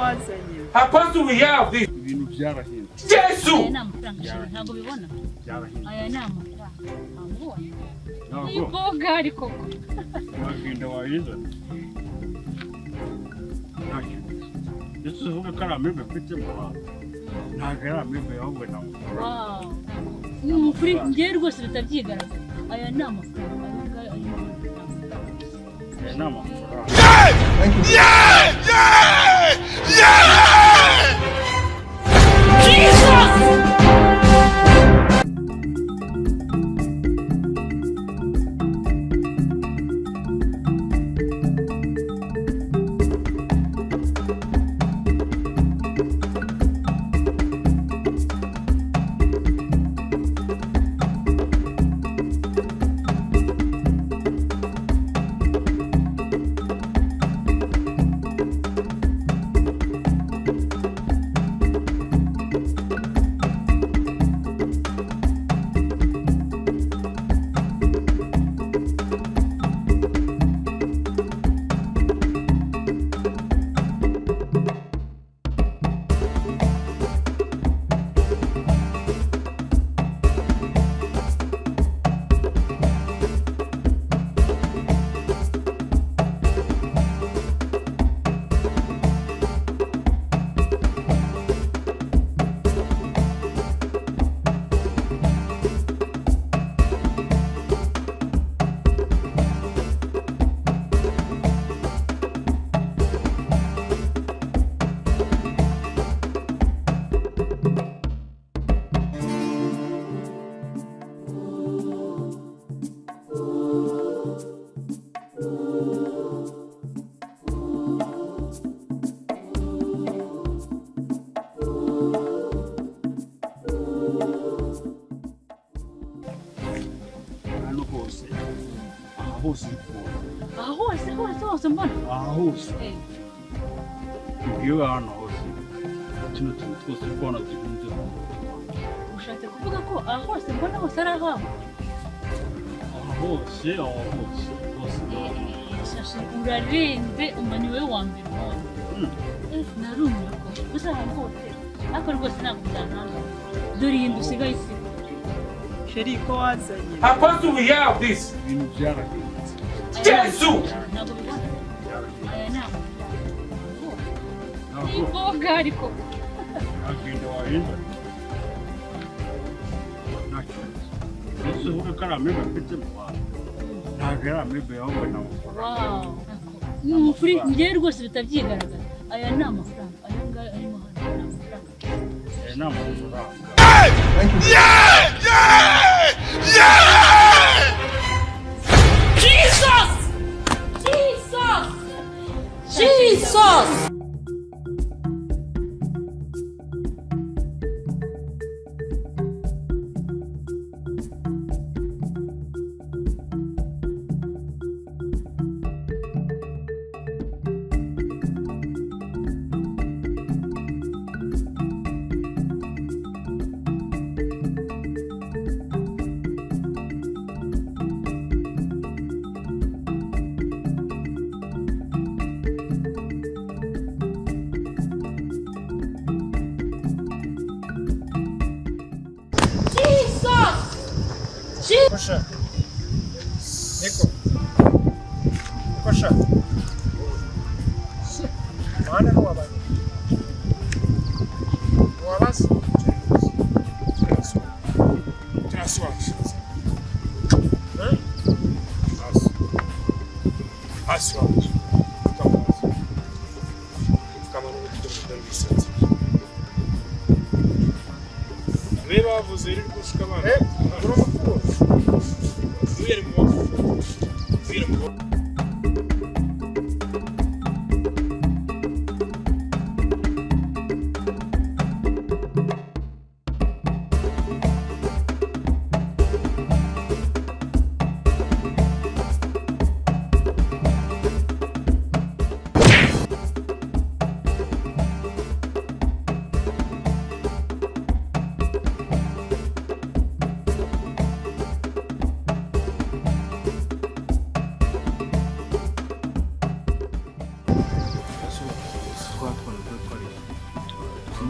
How do we have this? Ibintu byarahindutse. Yesu! Aya ni amafaranga ntabwo bibona. Byarahindutse. Aya ni amafaranga. Amubona. Ntabwo. Iboga ariko ko. Wagenda wayizana. Ntacyo. Yesu uvuga ko ari amibe mfite mu bantu. Ntabwo ari amibe ahubwo ni amafaranga. Wow. Ni ukuri njye rwose bitabyigaragaza. Aya ni amafaranga. Aya ni amafaranga. hose mbona hose iyo hano hose kino kintu twose kubona tugunze ushatse kuvuga ko hose mbona hose ari aho hose shashi urarenze umani we wa mbere narumye ko gusa ahantu hose ariko rwose ntabwo byananga dore iyi ndusigaye isi sheri ko wazanye How do we have this? ibintu byarahindutse Yesu! ntabwo bibona aya ntabwo iboga ariko agenda wahinda ntacyo Yesu uvuga ko ari amibe mfite mu bantu ntabwo ari amibe ahubwo ni amafaranga ni ukuri njye rwose bitabyigaragaza aya ni amafaranga aya ngaya arimo hano ni amafaranga aya ni amafaranga Jesus! Koşa. Niko. Koşa. Mana no abad. O abas. Trasu. Hein? As. Kamano de licença. Leva você ir buscar kamano.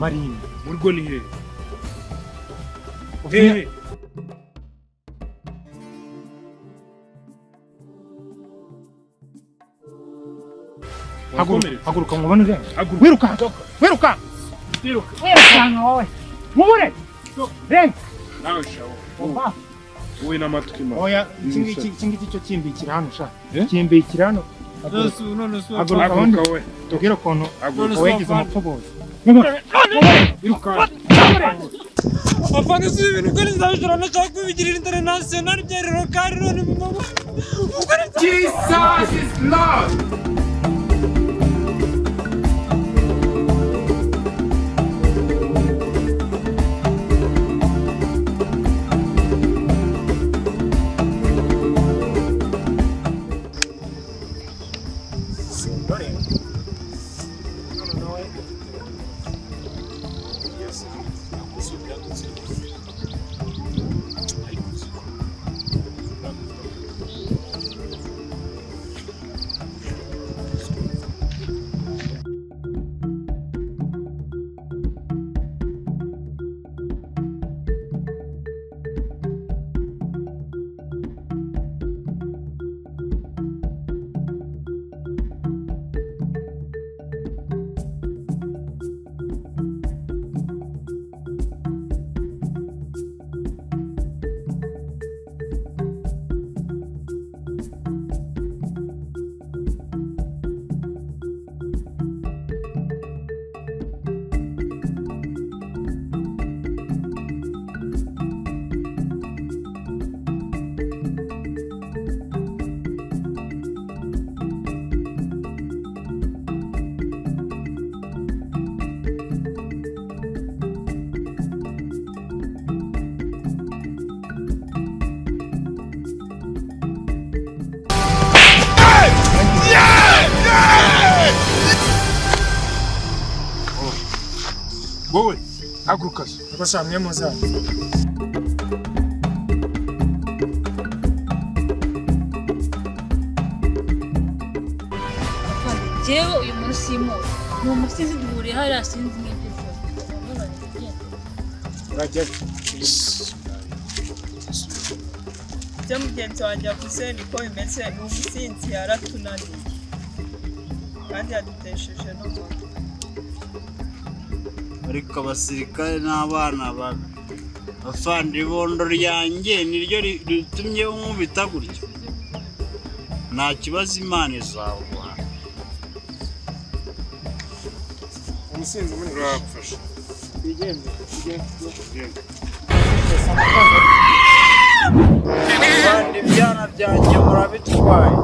Marine. Murgo ni he? He. Haguruka mubone uje. Wiruka. Wiruka wowe. Mubure. Renga. Nawe shawo. Oba. Wowe n'amatwi ma. Oya, iki cyo kimbikira hano sha. Kimbikira hano. None Haguruka we. Tubwire ukuntu wagize umupfubuzi. Wiruka. Afande si ibintu ko nzabishora nashaka kubigirira international byerero kari none mu mama. Jesus is Lord. Wowe haguruka. Abasha mwe muza. Jewe uyu muri simo. Ni umusizi duhuriye hariya sinzi n'ibyo. Urajya. Byo mugenzi wanjye yavuze niko bimeze ni umusinzi yaratunaniye kandi yadutesheje no ariko abasirikare n'abana bafande ibondo ryanjye niryo ritumye umubita gutyo. Nta kibazo Imana izaguha. Umusinzi muri Urapfasha. igende. Kandi ibyana byanjye murabitwaye.